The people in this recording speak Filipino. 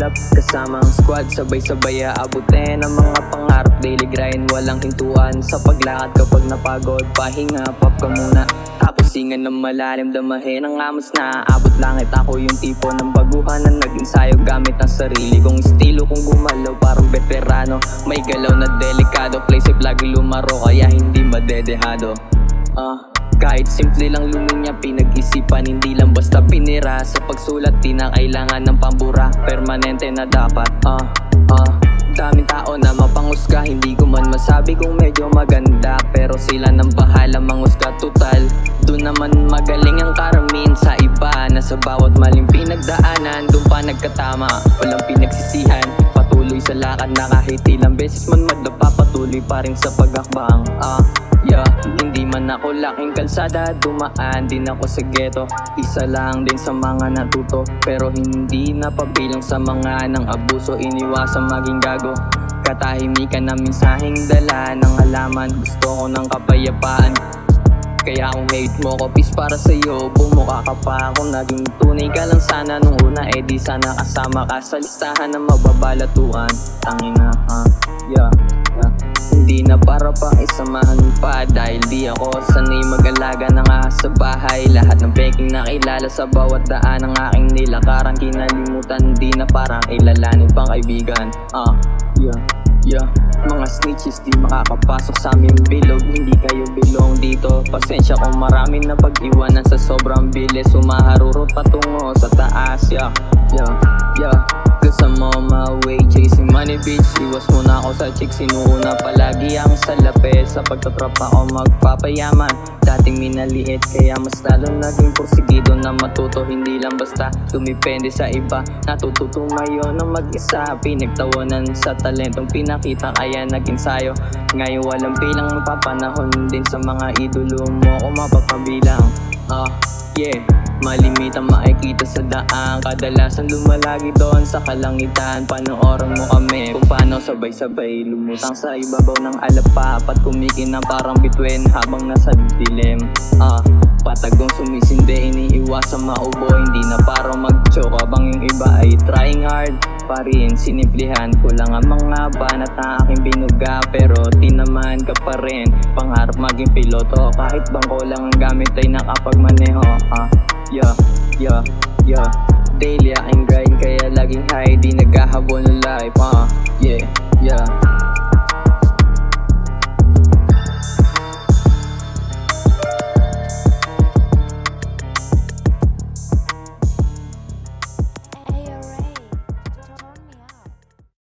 ulap kasamang squad, sabay-sabay aabutin ang mga pangarap. Daily grind, walang hintuan sa paglakad. Kapag napagod, pahinga, pop ka muna. Tapos singan ng malalim, damahin ang amos na abot langit. Ako yung tipo ng baguhan na nag-ensayo gamit ang sarili kong estilo. Kung gumalaw parang veterano, may galaw na delikado. Play safe, lagi lumaro, kaya hindi madedehado. Kahit simple lang luminya, pinag-isipan, hindi lang basta pinira. Sa pagsulat, di na kailangan ng pambura, permanente na dapat. Daming tao na mapanghusga, hindi ko man masabi kung medyo maganda, pero sila nang bahala manghusga. Total, doon naman magaling ang karamin sa iba, na sa bawat maling pinagdaanan, doon pa nagkatama, walang pinagsisihan. Patuloy sa lakad na kahit ilang beses man magdapa, patuloy pa rin sa pag-akbang. Hindi man ako laking kalsada, dumaan din ako sa ghetto. Isa lang din sa mga natuto, pero hindi napabilang sa mga nang abuso. Iniwasang maging gago, katahimikan na mensaheng dala ng halaman. Gusto ko ng kapayapaan, kaya kung hate mo ko, peace para sa'yo. Bumuka ka pa, kung naging tunay ka lang sana nung una, di sana kasama ka sa listahan ng mababalatuan. Tangina, hindi na para pang isamahan pa, dahil di ako sanay mag-alaga ng ahas sa bahay. Lahat ng peking nakilala sa bawat daan ng aking nilakaran, kinalimutan, di na parang ilalanin pang kaibigan. Mga snitches di makakapasok sa aming bilog, hindi kayo bilong dito. Pasensya kung marami na pag-iwanan sa sobrang bilis, sumaharurot patungo sa taas. Cause I'm on my way, chasing money bitch. Iwas muna ako sa chick, sinuuna palagi ang salapi. Sa pagtatrap ako magpapayaman, dating minaliit, kaya mas lalo naging porsigido na matuto. Hindi lang basta dumipende sa iba, natuto tumayo ng mag-isa. Pinagtawanan sa talentong pinakita, kaya nag-ensayo. Ngayon walang bilang, papanahon din sa mga idolo mo kung mapapabilang. Malimitan makikita sa daan, kadalasan lumalagi doon sa kalangitan. Panoorin mo kami kung paano sabay-sabay lumutang sa ibabaw ng alapa, at kumikinang parang bituin habang nasa dilim. Patagong sumisindi, iniiwasang maubo, hindi na parang mag-choke habang yung iba ay trying hard pa rin. Sinimplihan ko lang ang mga banat na aking binuga, pero tinaman ka pa rin. Pangarap maging piloto, kahit bangko lang ang gamit ay nakapagmaneho. Daily aking grind, kaya laging high, di naghahabol ng life.